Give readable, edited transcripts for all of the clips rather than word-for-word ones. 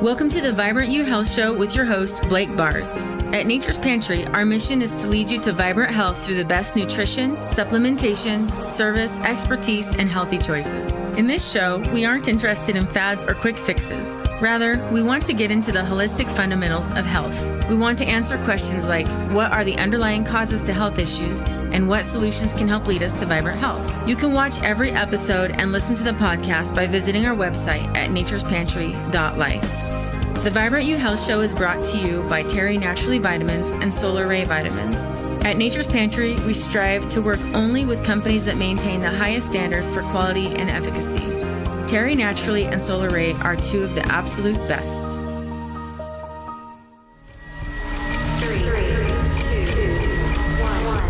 Welcome to the Vibrant You Health Show with your host, Blake Bars. At Nature's Pantry, our mission is to lead you to vibrant health through the best nutrition, supplementation, service, expertise, and healthy choices. In this show, we aren't interested in fads or quick fixes. Rather, we want to get into the holistic fundamentals of health. We want to answer questions like, what are the underlying causes to health issues, and what solutions can help lead us to vibrant health? You can watch every episode and listen to the podcast by visiting our website at naturespantry.life. The Vibrant You Health Show is brought to you by Terry Naturally Vitamins and Solar Ray Vitamins. At Nature's Pantry, we strive to work only with companies that maintain the highest standards for quality and efficacy. Terry Naturally and Solar Ray are two of the absolute best. 3, 2, 1.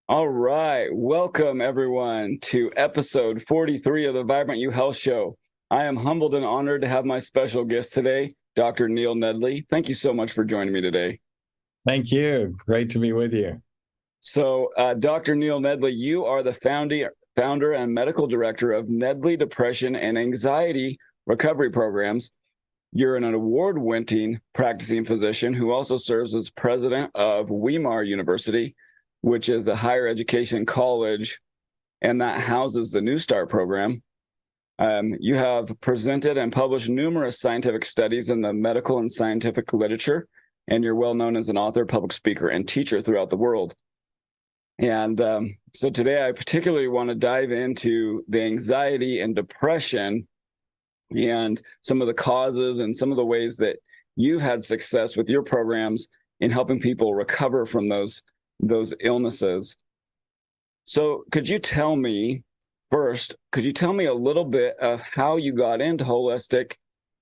All right. Welcome, everyone, to episode 43 of the Vibrant You Health Show. I am humbled and honored to have my special guest today, Dr. Neil Nedley. Thank you so much for joining me today. Thank you. Great to be with you. So, Dr. Neil Nedley, you are the founder and medical director of Nedley Depression and Anxiety Recovery Programs. You're an award-winning practicing physician who also serves as president of Weimar University, which is a higher education college, and that houses the New Start program. You have presented and published numerous scientific studies in the medical and scientific literature, and you're well known as an author, public speaker, and teacher throughout the world. And so today I particularly want to dive into the anxiety and depression and some of the causes and some of the ways that you've had success with your programs in helping people recover from those illnesses. So could you tell me a little bit of how you got into holistic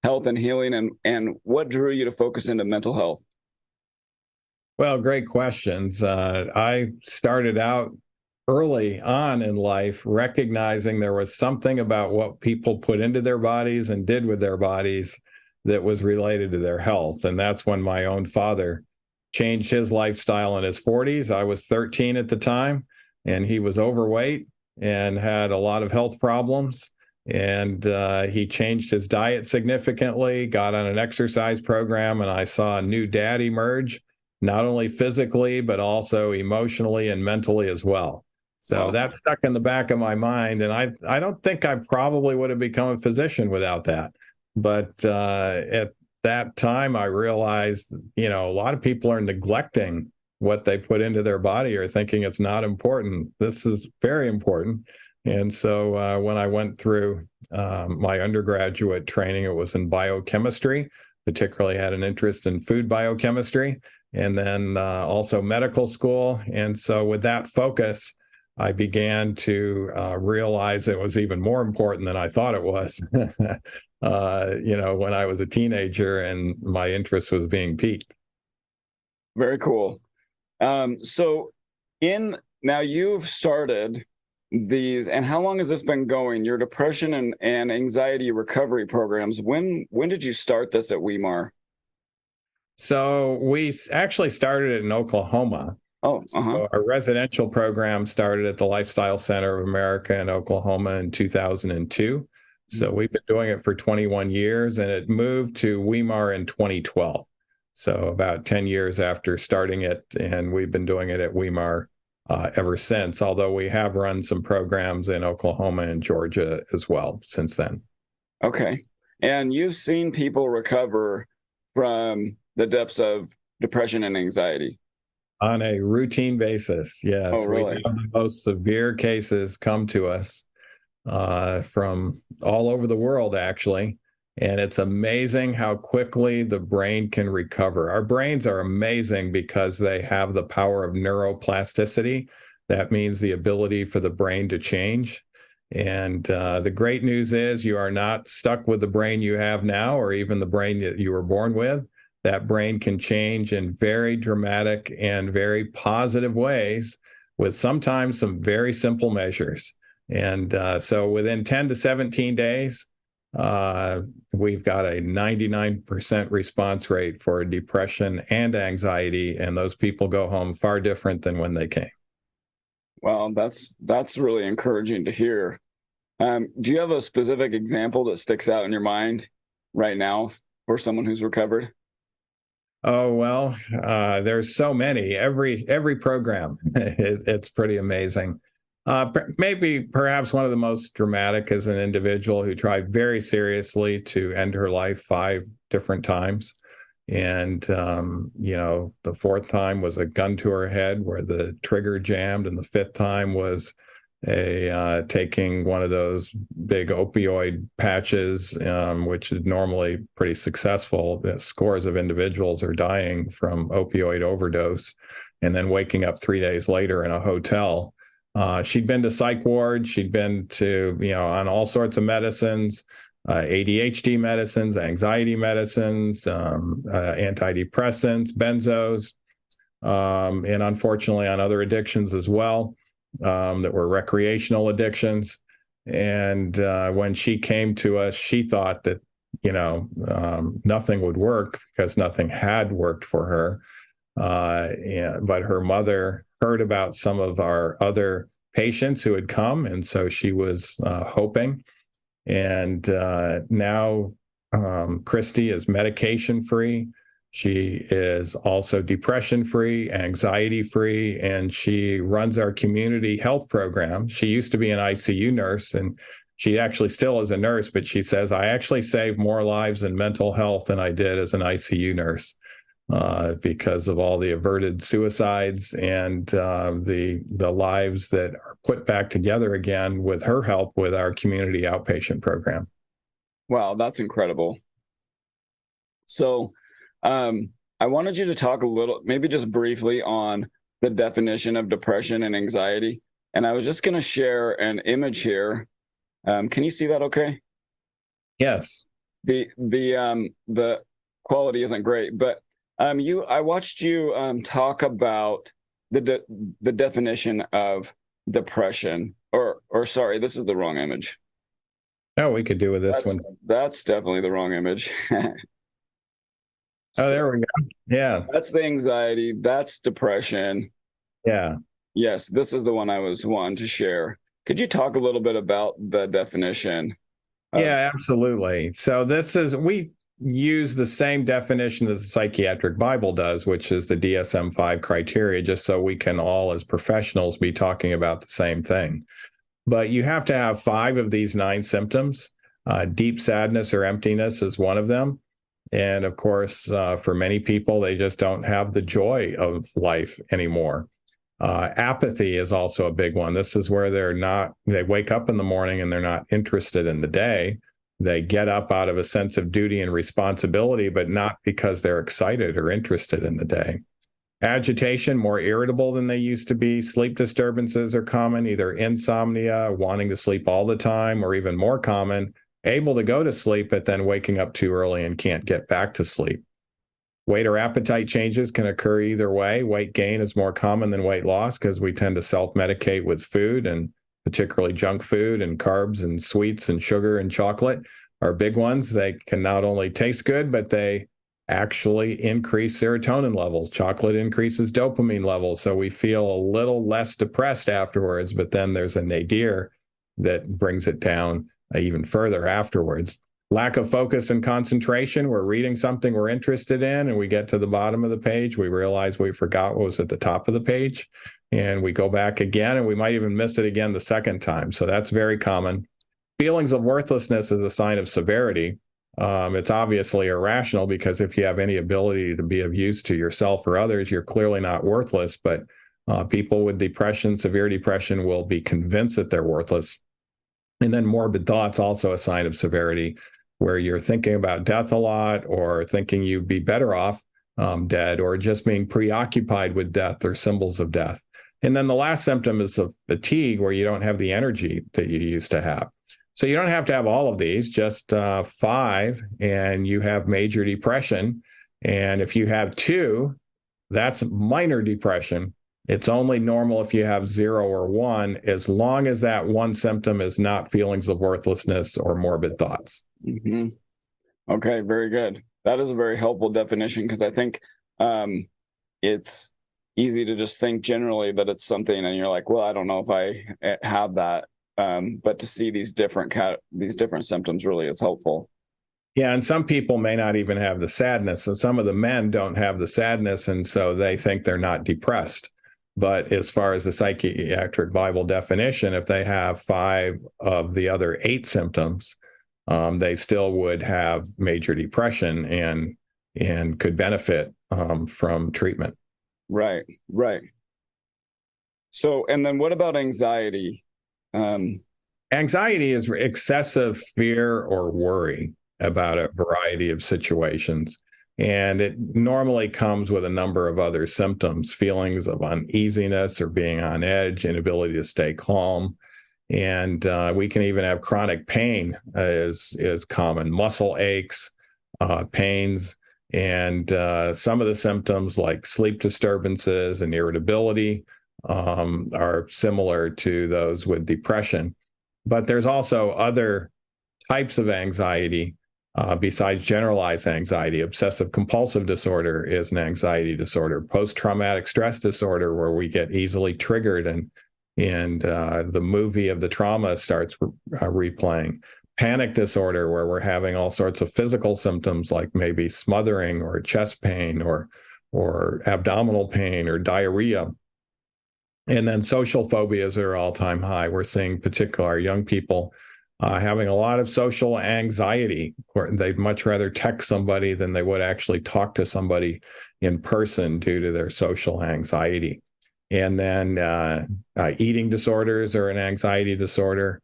health and healing and what drew you to focus into mental health? Well, great questions. I started out early on in life recognizing there was something about what people put into their bodies and did with their bodies that was related to their health. And that's when my own father changed his lifestyle in his 40s. I was 13 at the time, and he was overweight and had a lot of health problems. And he changed his diet significantly, got on an exercise program, and I saw a new dad emerge, not only physically, but also emotionally and mentally as well. So that stuck in the back of my mind. And I don't think I probably would have become a physician without that. But at that time, I realized, a lot of people are neglecting what they put into their body or thinking it's not important. This is very important. And so when I went through my undergraduate training, it was in biochemistry, particularly had an interest in food biochemistry, and then also medical school. And so with that focus, I began to realize it was even more important than I thought it was. When I was a teenager and my interest was being piqued. Very cool. So now you've started these, and how long has this been going? Your depression and anxiety recovery programs. When did you start this at Weimar? So we actually started it in Oklahoma. So our residential program started at the Lifestyle Center of America in Oklahoma in 2002. So we've been doing it for 21 years, and it moved to Weimar in 2012. So about 10 years after starting it, and we've been doing it at Weimar ever since, although we have run some programs in Oklahoma and Georgia as well since then. Okay. And you've seen people recover from the depths of depression and anxiety? On a routine basis, yes. Oh, really? We have the most severe cases come to us from all over the world, actually. And it's amazing how quickly the brain can recover. Our brains are amazing because they have the power of neuroplasticity. That means the ability for the brain to change. And the great news is you are not stuck with the brain you have now or even the brain that you were born with. That brain can change in very dramatic and very positive ways with sometimes some very simple measures. And so within 10 to 17 days, we've got a 99% response rate for depression and anxiety, and those people go home far different than when they came. Well, that's really encouraging to hear. Do you have a specific example that sticks out in your mind right now for someone who's recovered? Oh, well, there's so many. Every program, it's pretty amazing. Maybe perhaps one of the most dramatic is an individual who tried very seriously to end her life 5 different times. And, the fourth time was a gun to her head where the trigger jammed, and the fifth time was taking one of those big opioid patches, which is normally pretty successful. Scores of individuals are dying from opioid overdose, and then waking up 3 days later in a hotel. She'd been to psych ward. She'd been to, on all sorts of medicines, ADHD medicines, anxiety medicines, antidepressants, benzos, and unfortunately on other addictions as well, that were recreational addictions. And when she came to us, she thought that, nothing would work because nothing had worked for her. But her mother heard about some of our other patients who had come, and so she was hoping. And now Christy is medication free. She is also depression free, anxiety free, and she runs our community health program. She used to be an ICU nurse, and she actually still is a nurse, but she says, I actually saved more lives in mental health than I did as an ICU nurse. Because of all the averted suicides and the lives that are put back together again with her help with our community outpatient program. Wow, that's incredible. So I wanted you to talk a little, maybe just briefly, on the definition of depression and anxiety. And I was just going to share an image here. Can you see that okay? Yes. The quality isn't great, but I watched you talk about the definition of depression, or sorry, this is the wrong image. Oh, we could do with this one. That's definitely the wrong image. Oh, there we go. Yeah. That's the anxiety. That's depression. Yeah. Yes, this is the one I was wanting to share. Could you talk a little bit about the definition? Yeah, absolutely. So we use the same definition that the Psychiatric Bible does, which is the DSM-5 criteria, just so we can all, as professionals, be talking about the same thing. But you have to have 5 of these 9 symptoms. Deep sadness or emptiness is one of them. And of course, for many people, they just don't have the joy of life anymore. Apathy is also a big one. This is where they wake up in the morning and they're not interested in the day. They get up out of a sense of duty and responsibility, but not because they're excited or interested in the day. Agitation, more irritable than they used to be. Sleep disturbances are common, either insomnia, wanting to sleep all the time, or even more common, able to go to sleep, but then waking up too early and can't get back to sleep. Weight or appetite changes can occur either way. Weight gain is more common than weight loss because we tend to self-medicate with food, and particularly junk food and carbs and sweets and sugar and chocolate are big ones. They can not only taste good, but they actually increase serotonin levels. Chocolate increases dopamine levels, so we feel a little less depressed afterwards, but then there's a nadir that brings it down even further afterwards. Lack of focus and concentration. We're reading something we're interested in, and we get to the bottom of the page. We realize we forgot what was at the top of the page, and we go back again, and we might even miss it again the second time. So that's very common. Feelings of worthlessness is a sign of severity. It's obviously irrational, because if you have any ability to be of use to yourself or others, you're clearly not worthless. But people with depression, severe depression, will be convinced that they're worthless. And then morbid thoughts, also a sign of severity, where you're thinking about death a lot, or thinking you'd be better off dead, or just being preoccupied with death or symbols of death. And then the last symptom is of fatigue, where you don't have the energy that you used to have. So you don't have to have all of these, just 5, and you have major depression. And if you have 2, that's minor depression. It's only normal if you have 0 or 1, as long as that one symptom is not feelings of worthlessness or morbid thoughts. Mm-hmm. Okay, very good. That is a very helpful definition, because I think it's easy to just think generally that it's something, and you're like, well, I don't know if I have that. But to see these different symptoms really is helpful. Yeah, and some people may not even have the sadness. And some of the men don't have the sadness, and so they think they're not depressed. But as far as the psychiatric Bible definition, if they have 5 of the other 8 symptoms, they still would have major depression and could benefit from treatment. Right. So, and then what about anxiety? Anxiety is excessive fear or worry about a variety of situations. And it normally comes with a number of other symptoms, feelings of uneasiness or being on edge, inability to stay calm. And we can even have chronic pain is common, muscle aches, pains, and some of the symptoms like sleep disturbances and irritability are similar to those with depression. But there's also other types of anxiety besides generalized anxiety. Obsessive compulsive disorder is an anxiety disorder. Post-traumatic stress disorder, where we get easily triggered and the movie of the trauma starts replaying. Panic disorder, where we're having all sorts of physical symptoms like maybe smothering or chest pain or abdominal pain or diarrhea. And then social phobias are all-time high. We're seeing particularly young people having a lot of social anxiety. They'd much rather text somebody than they would actually talk to somebody in person due to their social anxiety. And then eating disorders are an anxiety disorder.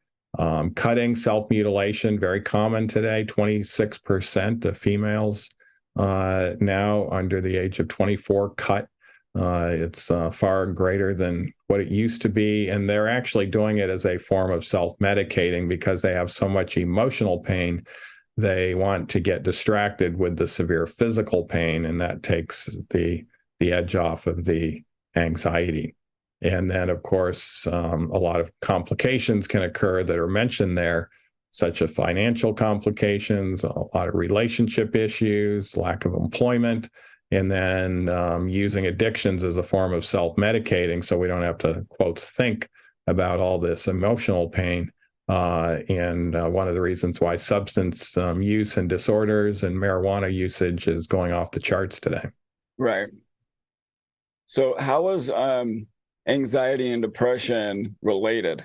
Cutting, self-mutilation, very common today. 26% of females now under the age of 24 cut. It's far greater than what it used to be. And they're actually doing it as a form of self-medicating because they have so much emotional pain. They want to get distracted with the severe physical pain, and that takes the edge off of the anxiety. And then, of course, a lot of complications can occur that are mentioned there, such as financial complications, a lot of relationship issues, lack of employment, and then using addictions as a form of self-medicating so we don't have to, quotes, think about all this emotional pain. And one of the reasons why substance use and disorders and marijuana usage is going off the charts today. Right. So how is anxiety and depression related?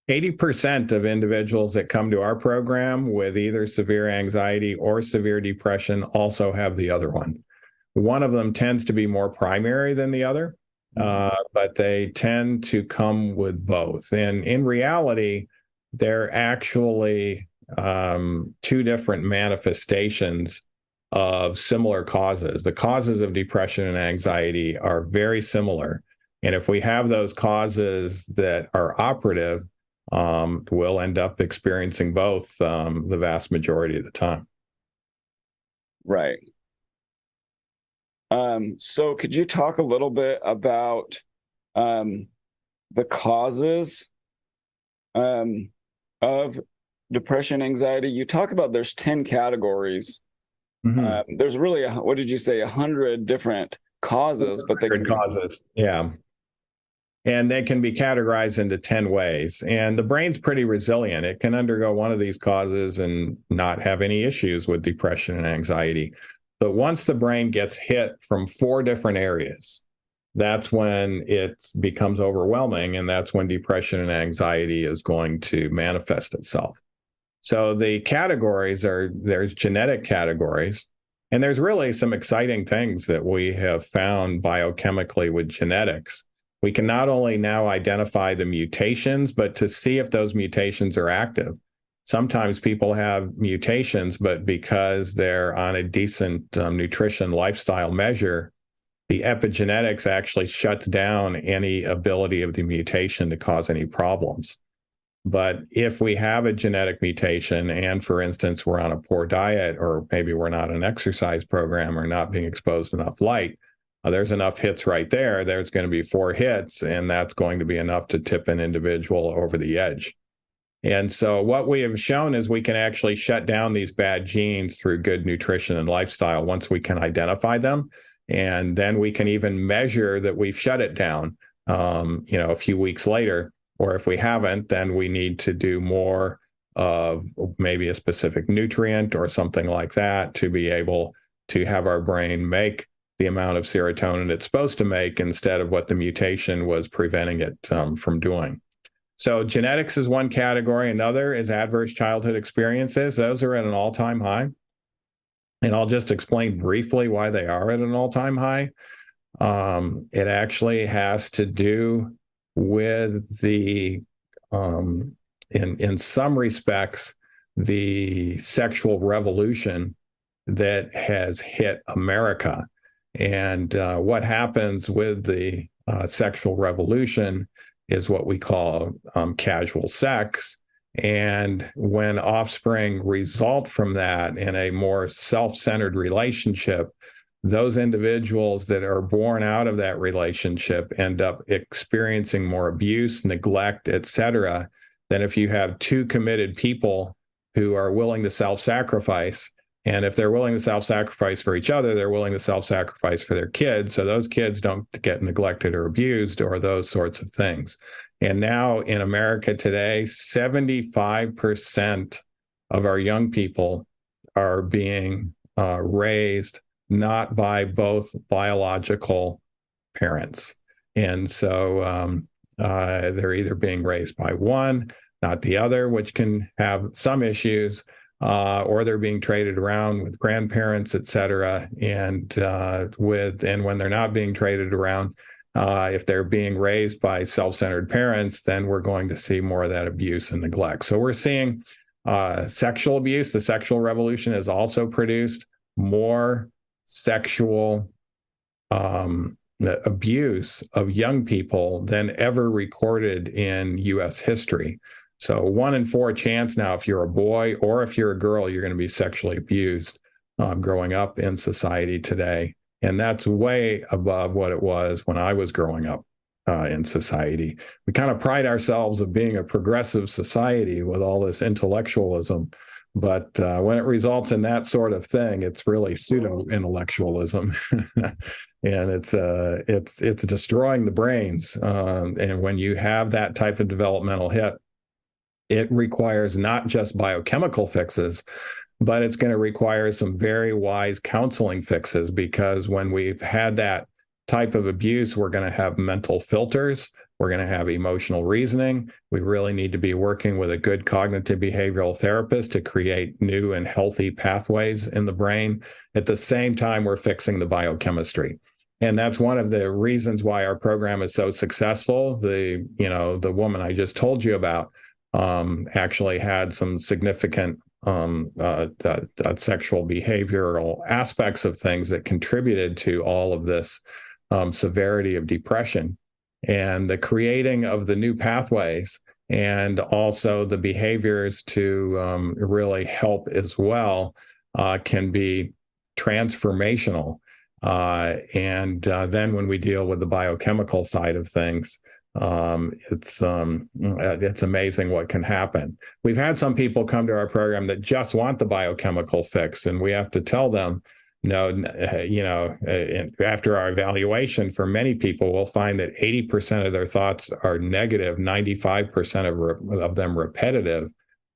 80% of individuals that come to our program with either severe anxiety or severe depression also have the other one. One of them tends to be more primary than the other, but they tend to come with both. And in reality, they're actually 2 different manifestations of similar causes. The causes of depression and anxiety are very similar. And if we have those causes that are operative, we'll end up experiencing both the vast majority of the time. Right. So could you talk a little bit about the causes of depression, anxiety? You talk about there's 10 categories. Mm-hmm. There's really, what did you say, 100 different causes, but they can causes. Yeah. And they can be categorized into 10 ways. And the brain's pretty resilient. It can undergo one of these causes and not have any issues with depression and anxiety. But once the brain gets hit from 4 different areas, that's when it becomes overwhelming, and that's when depression and anxiety is going to manifest itself. So the categories there's genetic categories, and there's really some exciting things that we have found biochemically with genetics. We can not only now identify the mutations, but to see if those mutations are active. Sometimes people have mutations, but because they're on a decent nutrition lifestyle measure, the epigenetics actually shuts down any ability of the mutation to cause any problems. But if we have a genetic mutation and, for instance, we're on a poor diet, or maybe we're not on an exercise program or not being exposed to enough light, there's enough hits right there. There's going to be 4 hits, and that's going to be enough to tip an individual over the edge. And so what we have shown is we can actually shut down these bad genes through good nutrition and lifestyle once we can identify them. And then we can even measure that we've shut it down, a few weeks later or if we haven't, then we need to do more of maybe a specific nutrient or something like that to be able to have our brain make the amount of serotonin it's supposed to make instead of what the mutation was preventing it from doing. So genetics is one category. Another is adverse childhood experiences. Those are at an all-time high. And I'll just explain briefly why they are at an all-time high. It actually has to do with the, in some respects, the sexual revolution that has hit America. And what happens with the sexual revolution is what we call casual sex. And when offspring result from that in a more self-centered relationship, those individuals that are born out of that relationship end up experiencing more abuse, neglect, etc., than if you have two committed people who are willing to self-sacrifice. And if they're willing to self-sacrifice for each other, they're willing to self-sacrifice for their kids. So those kids don't get neglected or abused or those sorts of things. And now in America today, 75% of our young people are being raised not by both biological parents. And so they're either being raised by one, not the other, which can have some issues, or they're being traded around with grandparents, et cetera. And when they're not being traded around, if they're being raised by self-centered parents, then we're going to see more of that abuse and neglect. So we're seeing sexual abuse. The sexual revolution has also produced more sexual abuse of young people than ever recorded in U.S. history. So 1 in 4 chance now, if you're a boy or if you're a girl, you're going to be sexually abused growing up in society today. And that's way above what it was when I was growing up in society. We kind of pride ourselves of being a progressive society with all this intellectualism. But when it results in that sort of thing, it's really pseudo-intellectualism. And it's destroying the brains. And when you have that type of developmental hit, it requires not just biochemical fixes, but it's going to require some very wise counseling fixes, because when we've had that type of abuse, we're going to have mental filters. We're going to have emotional reasoning. We really need to be working with a good cognitive behavioral therapist to create new and healthy pathways in the brain. At the same time, we're fixing the biochemistry. And that's one of the reasons why our program is so successful. The woman I just told you about actually had some significant sexual behavioral aspects of things that contributed to all of this severity of depression. And the creating of the new pathways and also the behaviors to really help as well can be transformational. And then when we deal with the biochemical side of things, it's amazing what can happen. We've had some people come to our program that just want the biochemical fix, and we have to tell them, no, after our evaluation, for many people, we'll find that 80% of their thoughts are negative, 95% of them repetitive,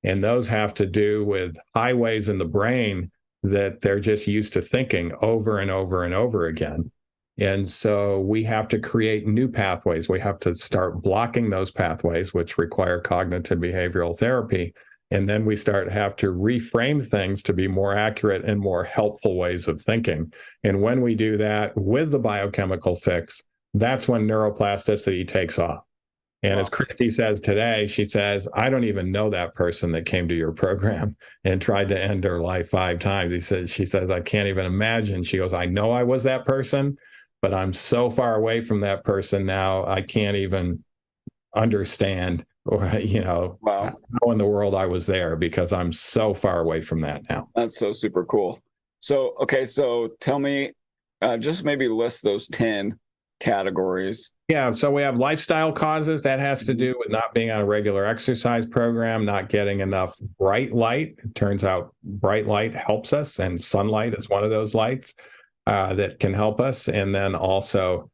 and those have to do with highways in the brain that they're just used to thinking over and over and over again. And so we have to create new pathways. We have to start blocking those pathways, which require cognitive behavioral therapy. And then we have to reframe things to be more accurate and more helpful ways of thinking. And when we do that with the biochemical fix, that's when neuroplasticity takes off. And as Christy says today, she says, I don't even know that person that came to your program and tried to end her life 5 times. She says, I can't even imagine. She goes, I know I was that person, but I'm so far away from that person now, I can't even understand or, how in the world I was there, because I'm so far away from that now. That's so super cool. So, okay, so tell me, just maybe list those 10 categories. Yeah, so we have lifestyle causes. That has to do with not being on a regular exercise program, not getting enough bright light. It turns out bright light helps us, and sunlight is one of those lights that can help us. And then also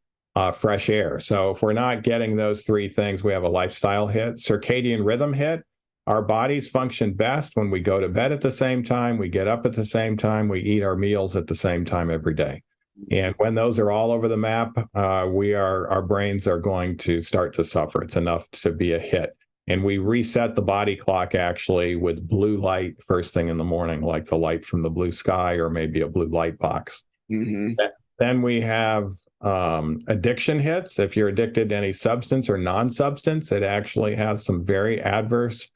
fresh air. So if we're not getting those three things, we have a lifestyle hit. Circadian rhythm hit. Our bodies function best when we go to bed at the same time, we get up at the same time, we eat our meals at the same time every day. And when those are all over the map, our brains are going to start to suffer. It's enough to be a hit. And we reset the body clock actually with blue light first thing in the morning, like the light from the blue sky or maybe a blue light box. Mm-hmm. Then we have addiction hits. If you're addicted to any substance or non-substance, it actually has some very adverse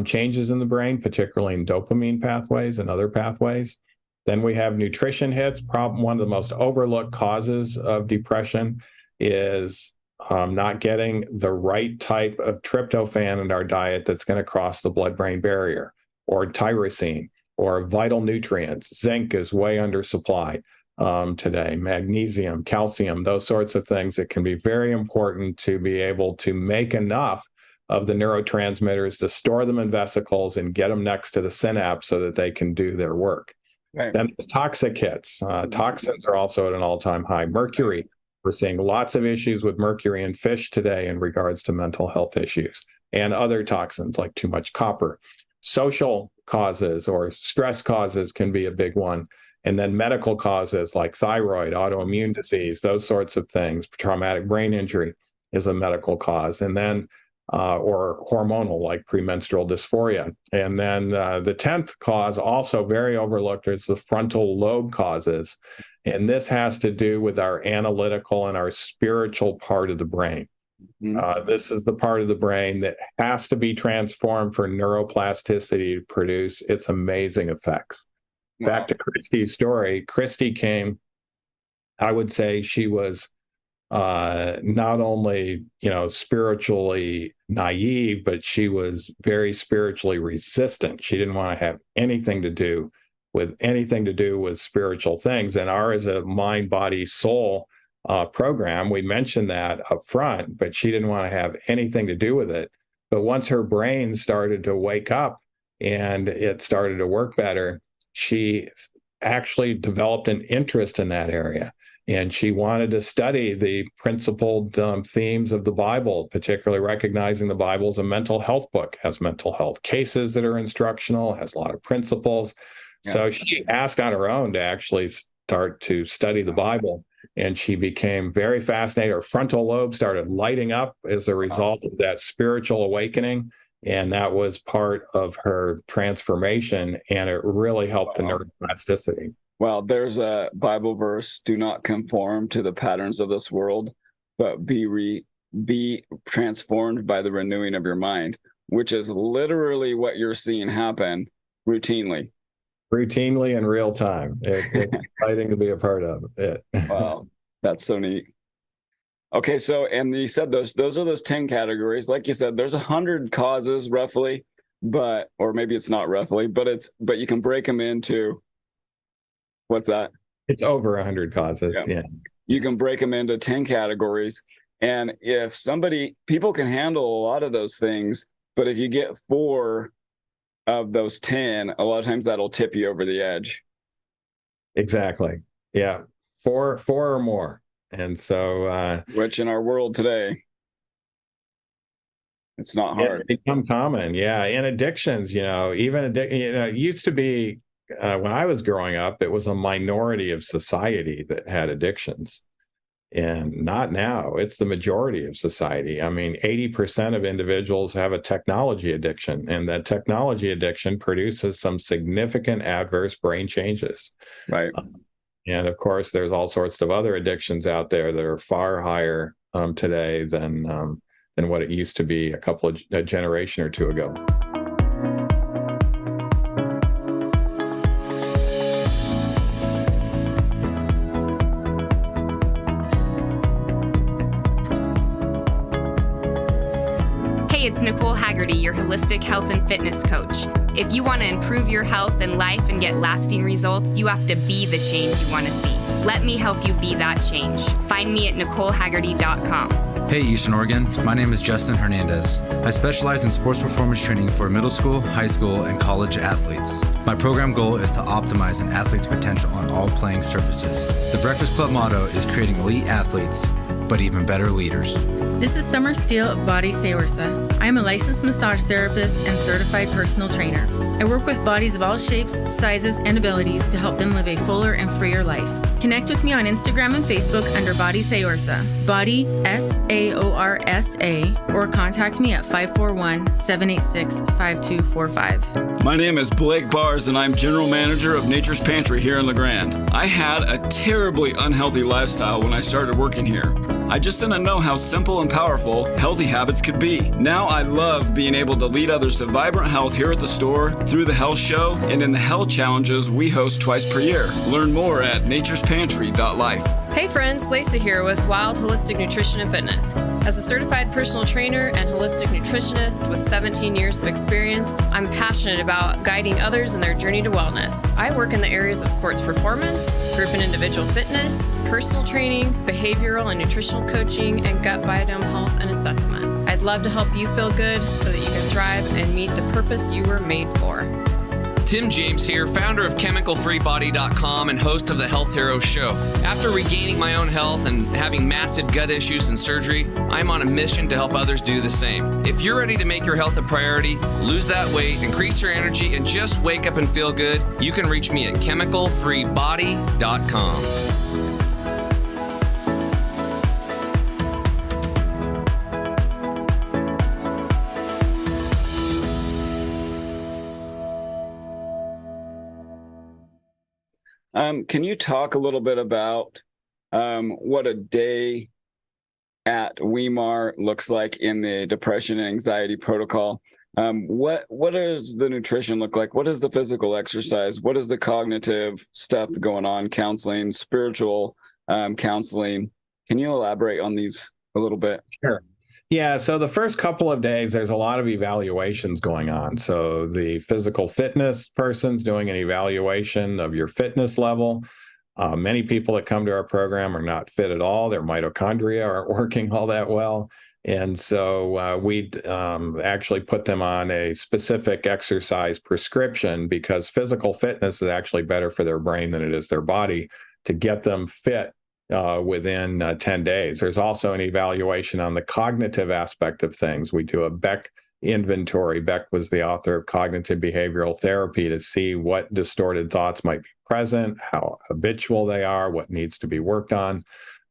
changes in the brain, particularly in dopamine pathways and other pathways. Then we have nutrition hits. One of the most overlooked causes of depression is not getting the right type of tryptophan in our diet that's going to cross the blood-brain barrier, or tyrosine, or vital nutrients. Zinc is way undersupplied today, magnesium, calcium, those sorts of things that can be very important to be able to make enough of the neurotransmitters to store them in vesicles and get them next to the synapse so that they can do their work. Right. Then the toxic hits. Toxins are also at an all-time high. Mercury, we're seeing lots of issues with mercury in fish today in regards to mental health issues, and other toxins like too much copper. Social causes or stress causes can be a big one. And then medical causes like thyroid, autoimmune disease, those sorts of things. Traumatic brain injury is a medical cause. And then or hormonal, like premenstrual dysphoria. And then the 10th cause, also very overlooked, is the frontal lobe causes. And this has to do with our analytical and our spiritual part of the brain. This is the part of the brain that has to be transformed for neuroplasticity to produce its amazing effects. Wow. Back to Christy's story, Christy came, I would say she was not only, spiritually naive, but she was very spiritually resistant. She didn't want to have anything to do with spiritual things. And ours is a mind, body, soul program. We mentioned that up front, but she didn't want to have anything to do with it. But once her brain started to wake up and it started to work better, she actually developed an interest in that area. And she wanted to study the principled themes of the Bible, particularly recognizing the Bible as a mental health book, has mental health cases that are instructional, has a lot of principles. Yeah. So she asked on her own to actually start to study the Bible, and she became very fascinated. Her frontal lobe started lighting up as a result of that spiritual awakening, and that was part of her transformation, and it really helped the neuroplasticity. Well, there's a Bible verse, do not conform to the patterns of this world, but be transformed by the renewing of your mind, which is literally what you're seeing happen routinely. Routinely in real time. It's exciting to be a part of it. Wow, that's so neat. Okay, so, and you said those are those 10 categories. Like you said, there's 100 causes roughly, or maybe it's not roughly, but you can break them into, what's that? It's over 100 causes. Yeah. You can break them into 10 categories. And if people can handle a lot of those things, but if you get 4 of those 10, a lot of times that'll tip you over the edge. Exactly. Yeah. 4 or more. And so, which in our world today, it's not hard. It's become common. Yeah. And addictions, it used to be, when I was growing up, it was a minority of society that had addictions, and not now. It's the majority of society. I mean, 80% of individuals have a technology addiction, and that technology addiction produces some significant adverse brain changes. Right. And of course, there's all sorts of other addictions out there that are far higher today than what it used to be a generation or two ago. It's Nicole Haggerty, your holistic health and fitness coach. If you want to improve your health and life and get lasting results, you have to be the change you want to see. Let me help you be that change. Find me at NicoleHaggerty.com. Hey, Eastern Oregon. My name is Justin Hernandez. I specialize in sports performance training for middle school, high school, and college athletes. My program goal is to optimize an athlete's potential on all playing surfaces. The Breakfast Club motto is creating elite athletes but even better leaders. This is Summer Steele of Body Seorsa. I am a licensed massage therapist and certified personal trainer. I work with bodies of all shapes, sizes, and abilities to help them live a fuller and freer life. Connect with me on Instagram and Facebook under Body Seorsa, Body Saorsa, or contact me at 541-786-5245. My name is Blake Bars, and I'm General Manager of Nature's Pantry here in La Grande. I had a terribly unhealthy lifestyle when I started working here. I just didn't know how simple and powerful healthy habits could be. Now I love being able to lead others to vibrant health here at the store, through the health show, and in the health challenges we host twice per year. Learn more at naturespantry.life. Hey friends, Lacey here with Wild Holistic Nutrition and Fitness. As a certified personal trainer and holistic nutritionist with 17 years of experience, I'm passionate about guiding others in their journey to wellness. I work in the areas of sports performance, group and individual fitness, personal training, behavioral and nutritional coaching, and gut biodome health and assessment. I'd love to help you feel good so that you can thrive and meet the purpose you were made for. Tim James here, founder of ChemicalFreeBody.com and host of the Health Hero Show. After regaining my own health and having massive gut issues and surgery, I'm on a mission to help others do the same. If you're ready to make your health a priority, lose that weight, increase your energy, and just wake up and feel good, you can reach me at ChemicalFreeBody.com. Can you talk a little bit about what a day at Weimar looks like in the depression and anxiety protocol? What does the nutrition look like? What is the physical exercise? What is the cognitive stuff going on? Counseling, spiritual counseling. Can you elaborate on these a little bit? Sure. Yeah, so the first couple of days, there's a lot of evaluations going on. So the physical fitness person's doing an evaluation of your fitness level. Many people that come to our program are not fit at all. Their mitochondria aren't working all that well. And so we actually put them on a specific exercise prescription because physical fitness is actually better for their brain than it is their body to get them fit within 10 days. There's also an evaluation on the cognitive aspect of things. We do a Beck inventory. Beck was the author of Cognitive Behavioral Therapy to see what distorted thoughts might be present, how habitual they are, what needs to be worked on.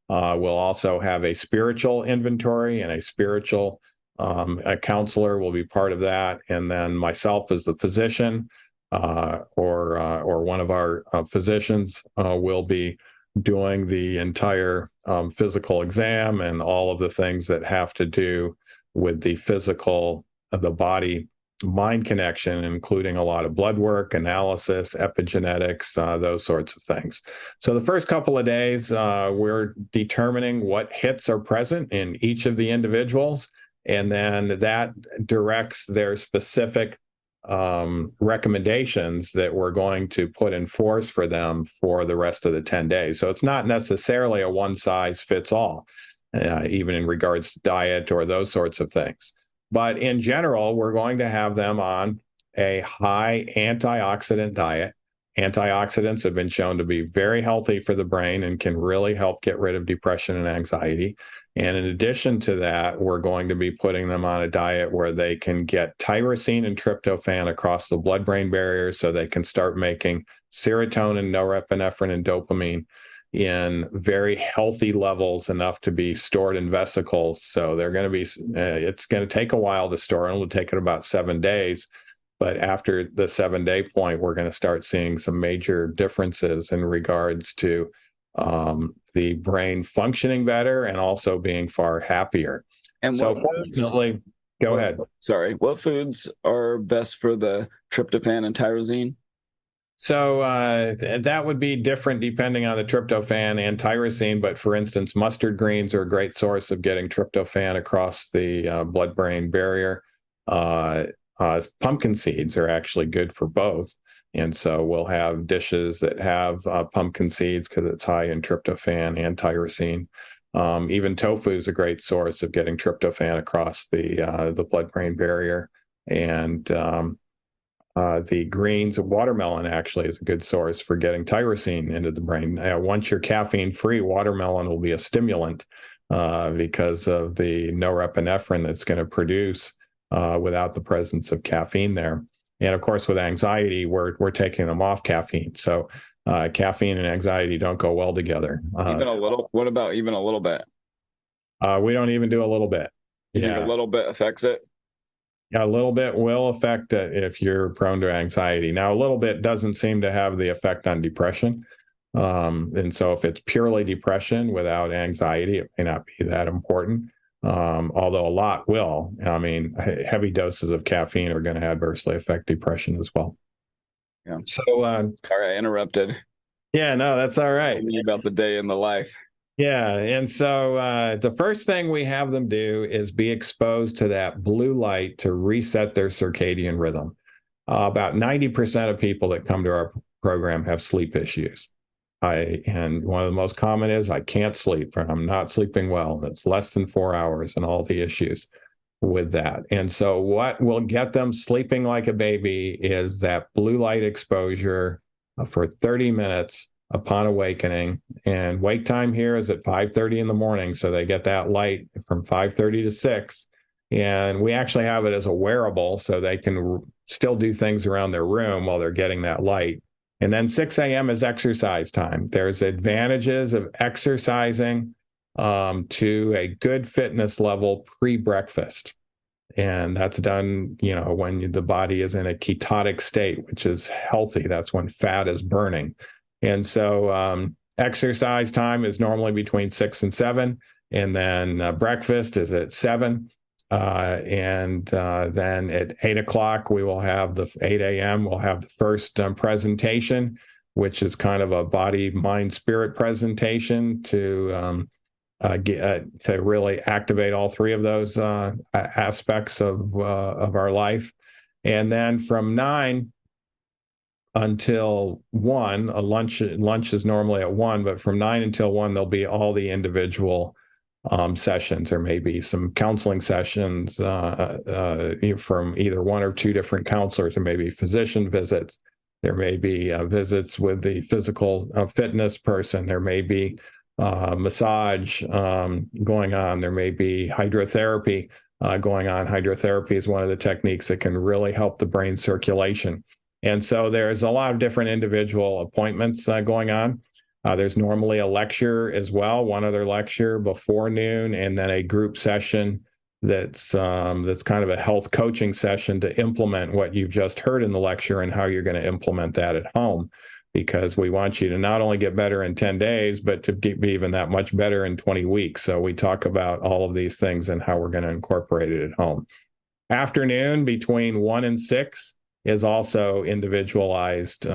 We'll also have a spiritual inventory, and a spiritual a counselor will be part of that. And then myself as the physician or one of our physicians will be doing the entire physical exam and all of the things that have to do with the physical, the body-mind connection, including a lot of blood work, analysis, epigenetics, those sorts of things. So the first couple of days, we're determining what hits are present in each of the individuals, and then that directs their specific recommendations that we're going to put in force for them for the rest of the 10 days. So it's not necessarily a one size fits all, even in regards to diet or those sorts of things. But in general, we're going to have them on a high antioxidant diet. Antioxidants have been shown to be very healthy for the brain and can really help get rid of depression and anxiety. And in addition to that, we're going to be putting them on a diet where they can get tyrosine and tryptophan across the blood-brain barrier so they can start making serotonin, norepinephrine, and dopamine in very healthy levels, enough to be stored in vesicles. So they're going to be, it's going to take a while to store. It'll take it about 7 days. But after the 7-day point, we're going to start seeing some major differences in regards to the brain functioning better and also being far happier. And so fortunately, go ahead. Sorry, what foods are best for the tryptophan and tyrosine? So that would be different depending on the tryptophan and tyrosine. But for instance, mustard greens are a great source of getting tryptophan across the blood-brain barrier. Pumpkin seeds are actually good for both. And so we'll have dishes that have pumpkin seeds because it's high in tryptophan and tyrosine. Even tofu is a great source of getting tryptophan across the blood-brain barrier. And the greens, watermelon actually is a good source for getting tyrosine into the brain. Once you're caffeine-free, watermelon will be a stimulant because of the norepinephrine that's going to produce without the presence of caffeine there. And of course, with anxiety, we're taking them off caffeine. So caffeine and anxiety don't go well together. Even a little. What about even a little bit? We don't even do a little bit. You think a little bit affects it? Yeah, a little bit will affect it if you're prone to anxiety. Now, a little bit doesn't seem to have the effect on depression. And so if it's purely depression without anxiety, it may not be that important. Although a lot will. I mean, heavy doses of caffeine are going to adversely affect depression as well. Yeah. So, sorry, I interrupted. Yeah, no, that's all right. Tell me about the day in the life. Yeah. And so the first thing we have them do is be exposed to that blue light to reset their circadian rhythm. About 90% of people that come to our program have sleep issues. And one of the most common is I can't sleep, or I'm not sleeping well. It's less than 4 hours and all the issues with that. And so what will get them sleeping like a baby is that blue light exposure for 30 minutes upon awakening. And wake time here is at 5:30 in the morning. So they get that light from 5:30 to 6. And we actually have it as a wearable so they can still do things around their room while they're getting that light. And then 6 a.m. is exercise time. There's advantages of exercising to a good fitness level pre-breakfast. And that's done, when the body is in a ketotic state, which is healthy. That's when fat is burning. And so exercise time is normally between 6 and 7. And then breakfast is at 7. And then at 8 o'clock, we will have 8 a.m., we'll have the first presentation, which is kind of a body, mind, spirit presentation to really activate all three of those aspects of our life. And then from 9 until 1, lunch is normally at 1, but from 9 until 1, there'll be all the individual sessions. There may be some counseling sessions from either 1 or 2 different counselors. There may be physician visits. There may be visits with the physical fitness person. There may be massage going on. There may be hydrotherapy going on. Hydrotherapy is one of the techniques that can really help the brain circulation. And so there's a lot of different individual appointments going on. There's normally a lecture as well, one other lecture before noon, and then a group session that's kind of a health coaching session to implement what you've just heard in the lecture and how you're going to implement that at home, because we want you to not only get better in 10 days, but to be even that much better in 20 weeks. So we talk about all of these things and how we're going to incorporate it at home. Afternoon between 1 and 6 is also individualized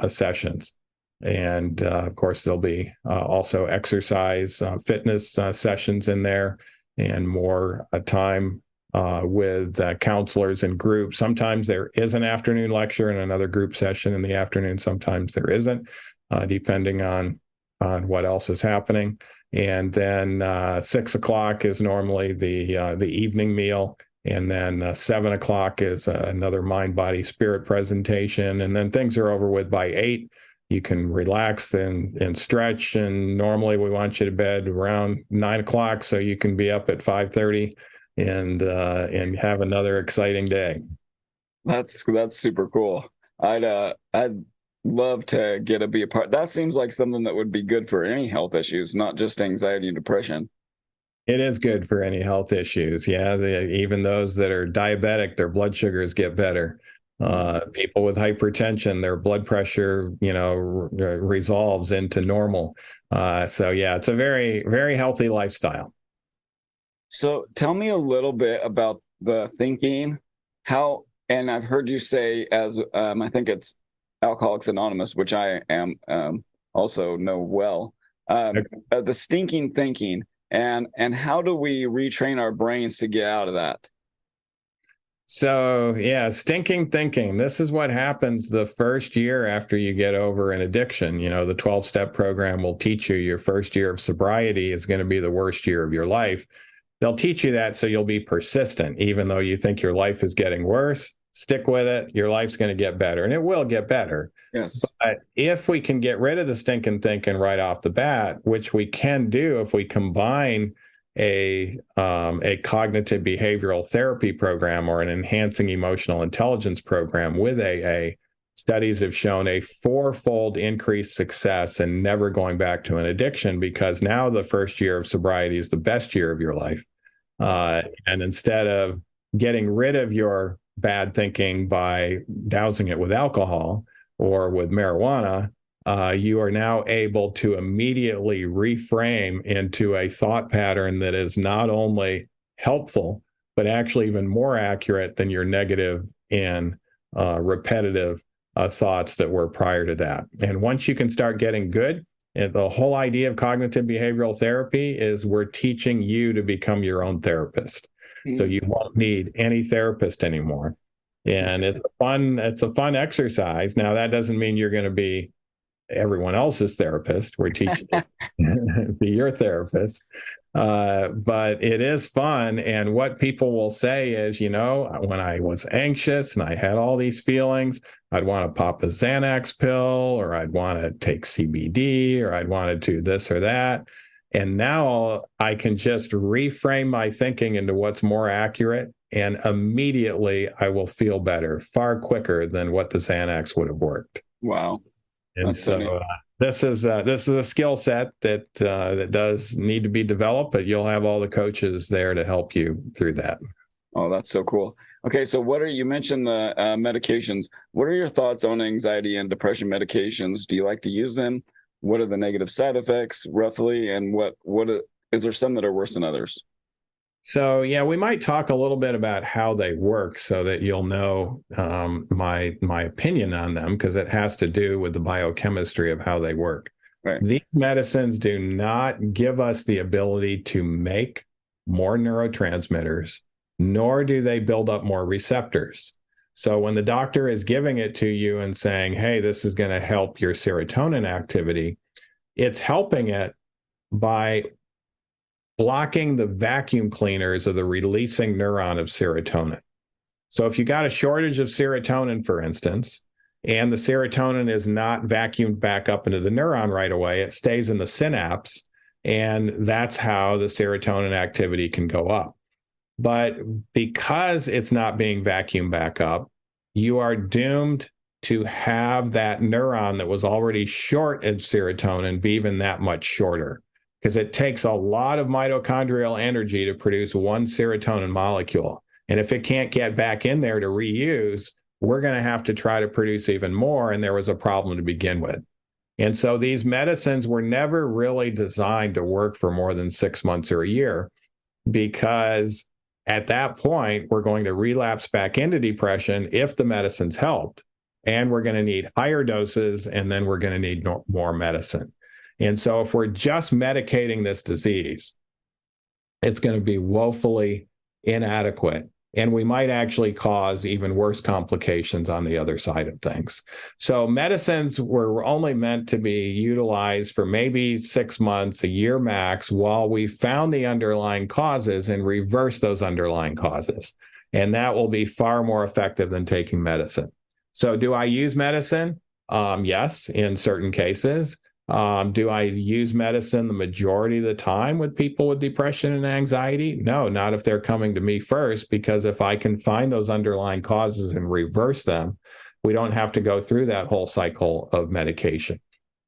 sessions. And of course, there'll be also exercise, fitness sessions in there, and more time with counselors and groups. Sometimes there is an afternoon lecture and another group session in the afternoon. Sometimes there isn't, depending on what else is happening. And then 6 o'clock is normally the evening meal. And then 7 o'clock is another mind, body, spirit presentation. And then things are over with by 8. You can relax and stretch. And normally we want you to bed around 9 o'clock so you can be up at 5:30 and have another exciting day. That's super cool. I'd love to be a part. That seems like something that would be good for any health issues, not just anxiety and depression. It is good for any health issues. Yeah, even those that are diabetic, their blood sugars get better. People with hypertension, their blood pressure, resolves into normal. So yeah, it's a very, very healthy lifestyle. So tell me a little bit about the thinking, and I've heard you say as I think it's Alcoholics Anonymous, which I am also know well, the stinking thinking. And how do we retrain our brains to get out of that? So yeah, stinking thinking. This is what happens the first year after you get over an addiction. The 12-step program will teach you your first year of sobriety is going to be the worst year of your life. They'll teach you that so you'll be persistent. Even though you think your life is getting worse, stick with it. Your life's going to get better, and it will get better. Yes. But if we can get rid of the stinking thinking right off the bat, which we can do if we combine a cognitive behavioral therapy program or an enhancing emotional intelligence program with AA, studies have shown a 4-fold increased success in never going back to an addiction, because now the first year of sobriety is the best year of your life. And instead of getting rid of your bad thinking by dousing it with alcohol or with marijuana, you are now able to immediately reframe into a thought pattern that is not only helpful, but actually even more accurate than your negative and repetitive thoughts that were prior to that. And once you can start getting good, and the whole idea of cognitive behavioral therapy is we're teaching you to become your own therapist. So you won't need any therapist anymore. And it's a fun exercise. Now, that doesn't mean you're going to be everyone else's therapist. We're teaching you to be your therapist. But it is fun. And what people will say is, when I was anxious and I had all these feelings, I'd want to pop a Xanax pill, or I'd want to take CBD, or I'd want to do this or that. And now I can just reframe my thinking into what's more accurate, and immediately I will feel better far quicker than what the Xanax would have worked. Wow. And so this is a skill set that does need to be developed, but you'll have all the coaches there to help you through that. Oh, that's so cool. Okay, so you mentioned the medications. What are your thoughts on anxiety and depression medications? Do you like to use them? What are the negative side effects roughly? And is there some that are worse than others? So, yeah, we might talk a little bit about how they work so that you'll know my opinion on them, because it has to do with the biochemistry of how they work. Right. These medicines do not give us the ability to make more neurotransmitters, nor do they build up more receptors. So when the doctor is giving it to you and saying, hey, this is going to help your serotonin activity, it's helping it by blocking the vacuum cleaners of the releasing neuron of serotonin. So if you got a shortage of serotonin, for instance, and the serotonin is not vacuumed back up into the neuron right away, it stays in the synapse, and that's how the serotonin activity can go up. But because it's not being vacuumed back up, you are doomed to have that neuron that was already short of serotonin be even that much shorter, because it takes a lot of mitochondrial energy to produce one serotonin molecule. And if it can't get back in there to reuse, we're going to have to try to produce even more, and there was a problem to begin with. And so these medicines were never really designed to work for more than 6 months or a year, because at that point, we're going to relapse back into depression if the medicines helped, and we're going to need higher doses, and then we're going to need more medicine. And so if we're just medicating this disease, it's going to be woefully inadequate, and we might actually cause even worse complications on the other side of things. So medicines were only meant to be utilized for maybe 6 months, a year max, while we found the underlying causes and reverse those underlying causes. And that will be far more effective than taking medicine. So do I use medicine? Yes, in certain cases. Do I use medicine the majority of the time with people with depression and anxiety? No, not if they're coming to me first, because if I can find those underlying causes and reverse them, we don't have to go through that whole cycle of medication.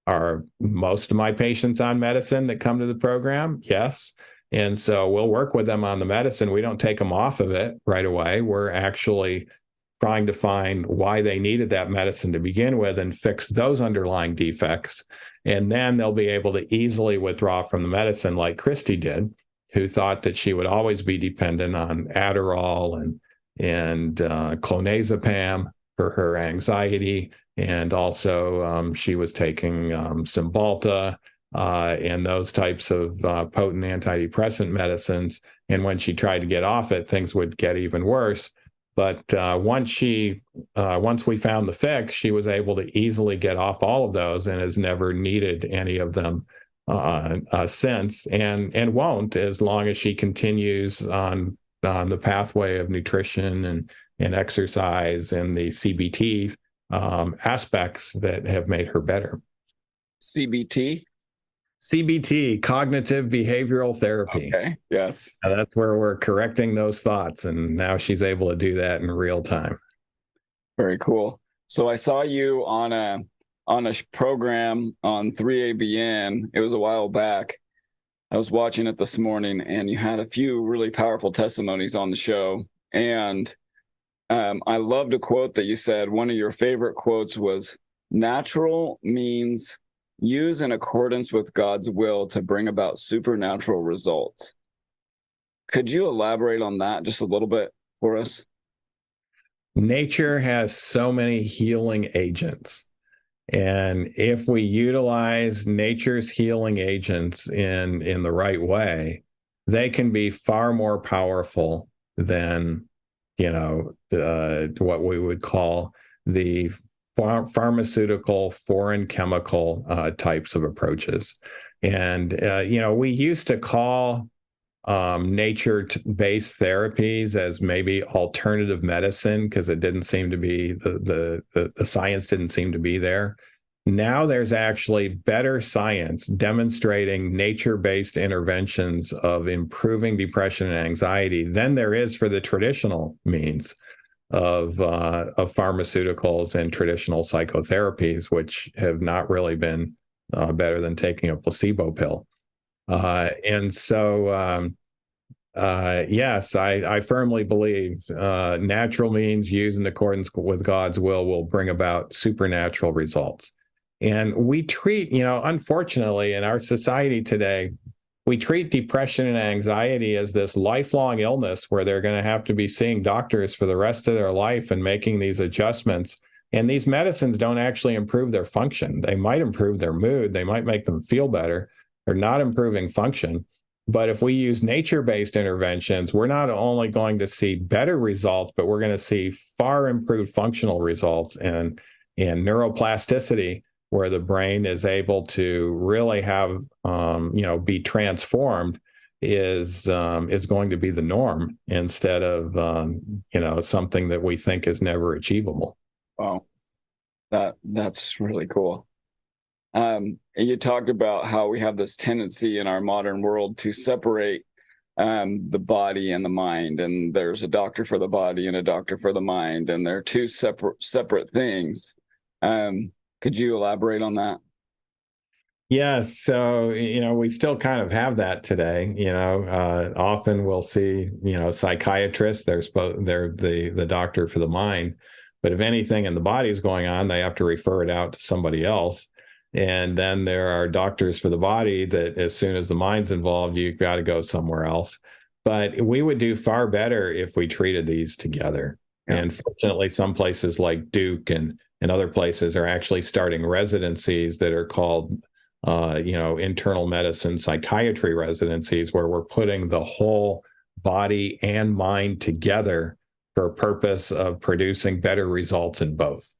Are most of my patients on medicine that come to the program? Yes. And so we'll work with them on the medicine. We don't take them off of it right away. We're actually trying to find why they needed that medicine to begin with and fix those underlying defects. And then they'll be able to easily withdraw from the medicine, like Christy did, who thought that she would always be dependent on Adderall and clonazepam for her anxiety. And also she was taking Cymbalta and those types of potent antidepressant medicines. And when she tried to get off it, things would get even worse. But once we found the fix, she was able to easily get off all of those and has never needed any of them since, and won't, as long as she continues on the pathway of nutrition and exercise and the CBT aspects that have made her better. CBT? CBT, cognitive behavioral therapy. Okay. Yes. And that's where we're correcting those thoughts. And now she's able to do that in real time. Very cool. So I saw you on a program on 3ABN. It was a while back. I was watching it this morning, and you had a few really powerful testimonies on the show. And I loved a quote that you said. One of your favorite quotes was, "Natural means use in accordance with God's will to bring about supernatural results." Could you elaborate on that just a little bit for us? Nature has so many healing agents. And if we utilize nature's healing agents in the right way, they can be far more powerful than, what we would call the pharmaceutical, foreign chemical types of approaches. And, we used to call nature-based therapies as maybe alternative medicine because it didn't seem to be, the science didn't seem to be there. Now there's actually better science demonstrating nature-based interventions of improving depression and anxiety than there is for the traditional means of pharmaceuticals and traditional psychotherapies, which have not really been better than taking a placebo pill. Yes, I firmly believe natural means used in accordance with God's will bring about supernatural results. And we treat, unfortunately, in our society today, we treat depression and anxiety as this lifelong illness where they're going to have to be seeing doctors for the rest of their life and making these adjustments. And these medicines don't actually improve their function. They might improve their mood. They might make them feel better. They're not improving function. But if we use nature-based interventions, we're not only going to see better results, but we're going to see far improved functional results and neuroplasticity, where the brain is able to really have, be transformed, is going to be the norm instead of, something that we think is never achievable. Wow, that's really cool. You talked about how we have this tendency in our modern world to separate the body and the mind, and there's a doctor for the body and a doctor for the mind, and they're two separate things. Could you elaborate on that? Yes. So, we still kind of have that today. Often we'll see, psychiatrists, they're the doctor for the mind, but if anything in the body is going on, they have to refer it out to somebody else. And then there are doctors for the body that as soon as the mind's involved, you've got to go somewhere else. But we would do far better if we treated these together. Yeah. And fortunately, some places like Duke and other places are actually starting residencies that are called, internal medicine psychiatry residencies, where we're putting the whole body and mind together for a purpose of producing better results in both.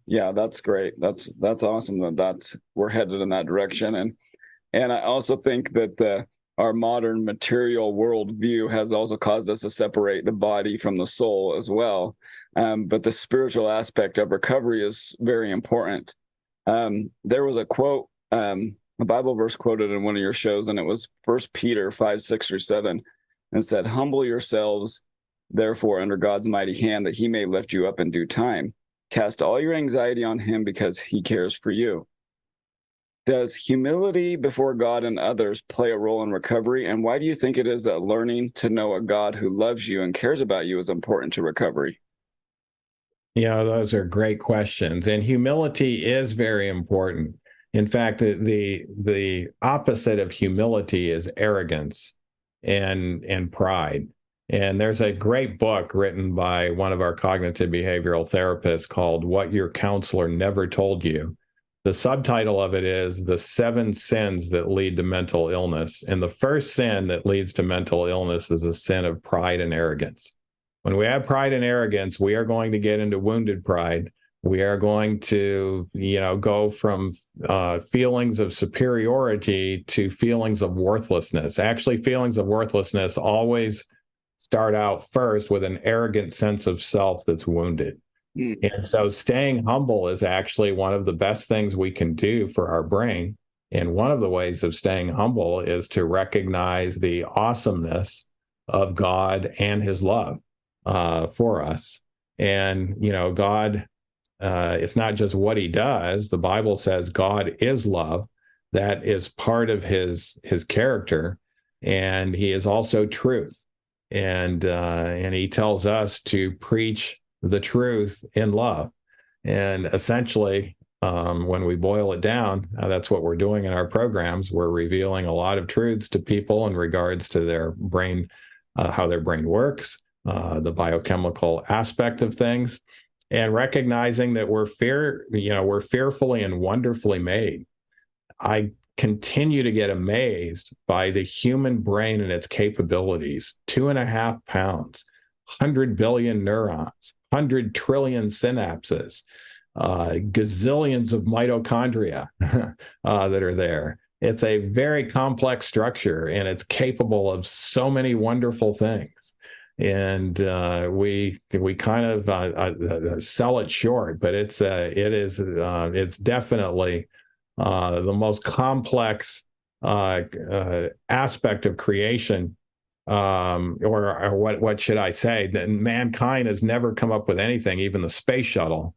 Yeah, that's great. That's awesome that we're headed in that direction. And I also think that our modern material worldview has also caused us to separate the body from the soul as well. But the spiritual aspect of recovery is very important. There was a quote, a Bible verse quoted in one of your shows, and it was 1 Peter 5:6-7, and said, "Humble yourselves, therefore, under God's mighty hand, that he may lift you up in due time. Cast all your anxiety on him because he cares for you." Does humility before God and others play a role in recovery? And why do you think it is that learning to know a God who loves you and cares about you is important to recovery? Those are great questions. And humility is very important. In fact, the opposite of humility is arrogance and pride. And there's a great book written by one of our cognitive behavioral therapists called What Your Counselor Never Told You. The subtitle of it is The 7 Sins That Lead to Mental Illness. And the first sin that leads to mental illness is a sin of pride and arrogance. When we have pride and arrogance, we are going to get into wounded pride. We are going to, go from feelings of superiority to feelings of worthlessness. Actually, feelings of worthlessness always start out first with an arrogant sense of self that's wounded. And so staying humble is actually one of the best things we can do for our brain. And one of the ways of staying humble is to recognize the awesomeness of God and his love for us. And, God, it's not just what he does. The Bible says God is love. That is part of his character. And he is also truth. And he tells us to preach the truth in love. And essentially, when we boil it down, that's what we're doing in our programs. We're revealing a lot of truths to people in regards to their brain, how their brain works, the biochemical aspect of things, and recognizing that we're fearfully and wonderfully made. I continue to get amazed by the human brain and its capabilities. 2.5 pounds, 100 billion neurons, 100 trillion synapses, gazillions of mitochondria that are there. It's a very complex structure, and it's capable of so many wonderful things. And we kind of sell it short, but it's definitely the most complex aspect of creation, or what should I say? That mankind has never come up with anything, even the space shuttle,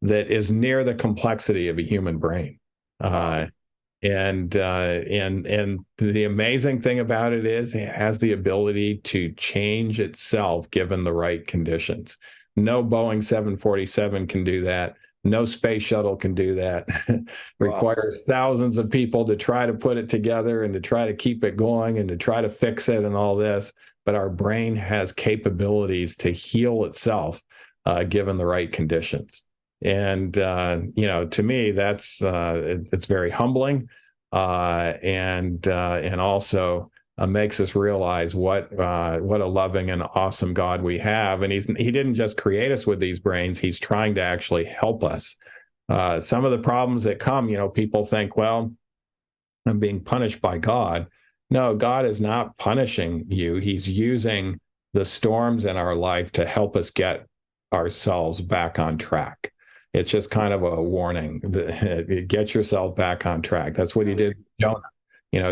that is near the complexity of a human brain. And the amazing thing about it is it has the ability to change itself given the right conditions. No Boeing 747 can do that. No space shuttle can do that. Requires thousands of people to try to put it together and to try to keep it going and to try to fix it and all this. But our brain has capabilities to heal itself given the right conditions. And, to me, that's it's very humbling and also makes us realize what a loving and awesome God we have. And he didn't just create us with these brains. He's trying to actually help us. Some of the problems that come, people think, well, I'm being punished by God. No, God is not punishing you. He's using the storms in our life to help us get ourselves back on track. It's just kind of a warning. Get yourself back on track. That's what he did with Jonah.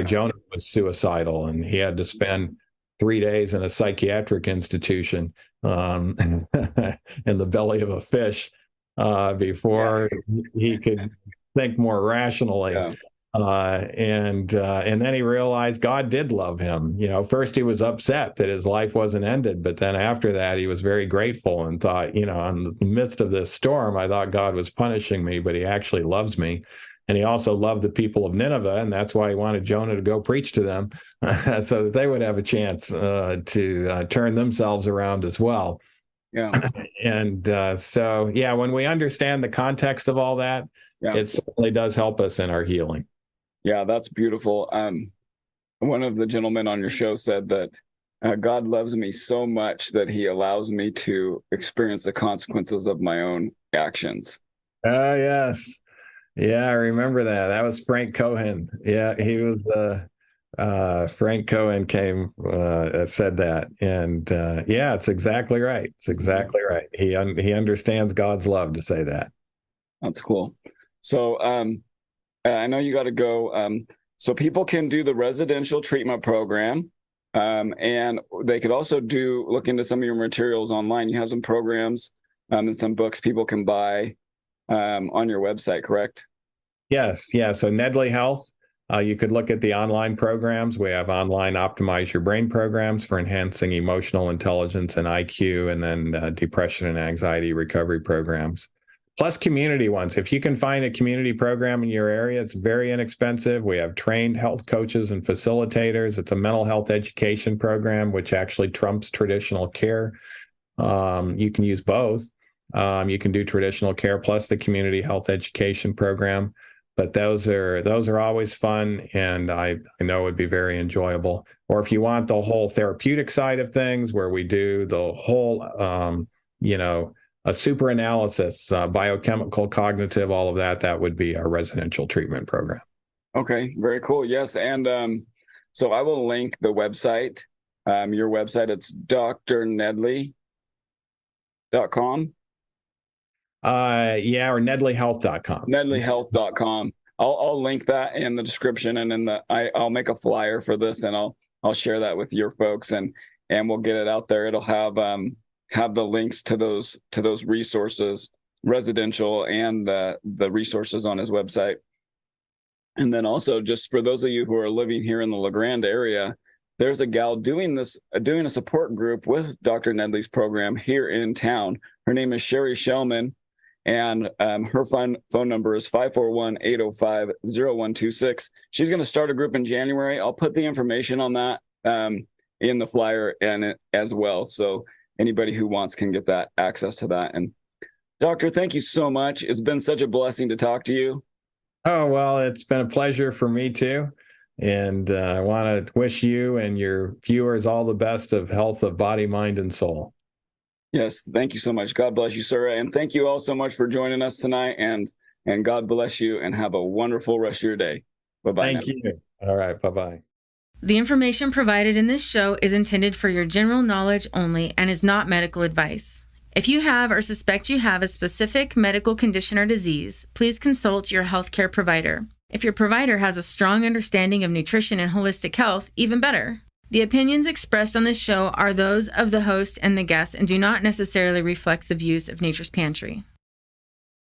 Jonah was suicidal, and he had to spend 3 days in a psychiatric institution in the belly of a fish before he could think more rationally. Yeah. And then he realized God did love him. First he was upset that his life wasn't ended, but then after that he was very grateful and thought, in the midst of this storm, I thought God was punishing me, but he actually loves me. And he also loved the people of Nineveh, and that's why he wanted Jonah to go preach to them so that they would have a chance to turn themselves around as well. Yeah. And when we understand the context of all that, it certainly does help us in our healing. Yeah, that's beautiful. One of the gentlemen on your show said that God loves me so much that he allows me to experience the consequences of my own actions. Oh, yes. Yeah, I remember that. That was Frank Cohen. Yeah, he was Frank Cohen said that. And it's exactly right. It's exactly right. He understands God's love to say that. That's cool. So I know you got to go. So people can do the residential treatment program, and they could also look into some of your materials online. You have some programs and some books people can buy on your website, correct? Yes. Yeah. So Nedley Health, you could look at the online programs. We have online Optimize Your Brain programs for enhancing emotional intelligence and IQ, and then depression and anxiety recovery programs. Plus community ones. If you can find a community program in your area, it's very inexpensive. We have trained health coaches and facilitators. It's a mental health education program, which actually trumps traditional care. You can use both. You can do traditional care plus the community health education program. But those are always fun, and I know would be very enjoyable. Or if you want the whole therapeutic side of things, where we do the whole, a super analysis, biochemical, cognitive, all of that would be our residential treatment program. Okay, very cool. Yes, and so I will link the website, your website. It's drnedley.com. Or nedleyhealth.com. Nedleyhealth.com. I'll link that in the description, and I'll make a flyer for this, and I'll share that with your folks, and we'll get it out there. It'll have the links to those resources, residential and the resources on his website. And then also, just for those of you who are living here in the LeGrand area, there's a gal doing a support group with Dr. Nedley's program here in town. Her name is Sherry Shellman, and her phone number is 541-805-0126. She's going to start a group in January. I'll put the information on that in the flyer and as well, so anybody who wants can get that access to that. And Doctor, thank you so much. It's been such a blessing to talk to you. Oh, well, it's been a pleasure for me too. And I want to wish you and your viewers all the best of health of body, mind, and soul. Yes, thank you so much. God bless you, sir. And thank you all so much for joining us tonight. And God bless you, and have a wonderful rest of your day. Bye-bye. Thank you. All right. Bye-bye. The information provided in this show is intended for your general knowledge only and is not medical advice. If you have or suspect you have a specific medical condition or disease, please consult your healthcare provider. If your provider has a strong understanding of nutrition and holistic health, even better. The opinions expressed on this show are those of the host and the guest and do not necessarily reflect the views of Nature's Pantry.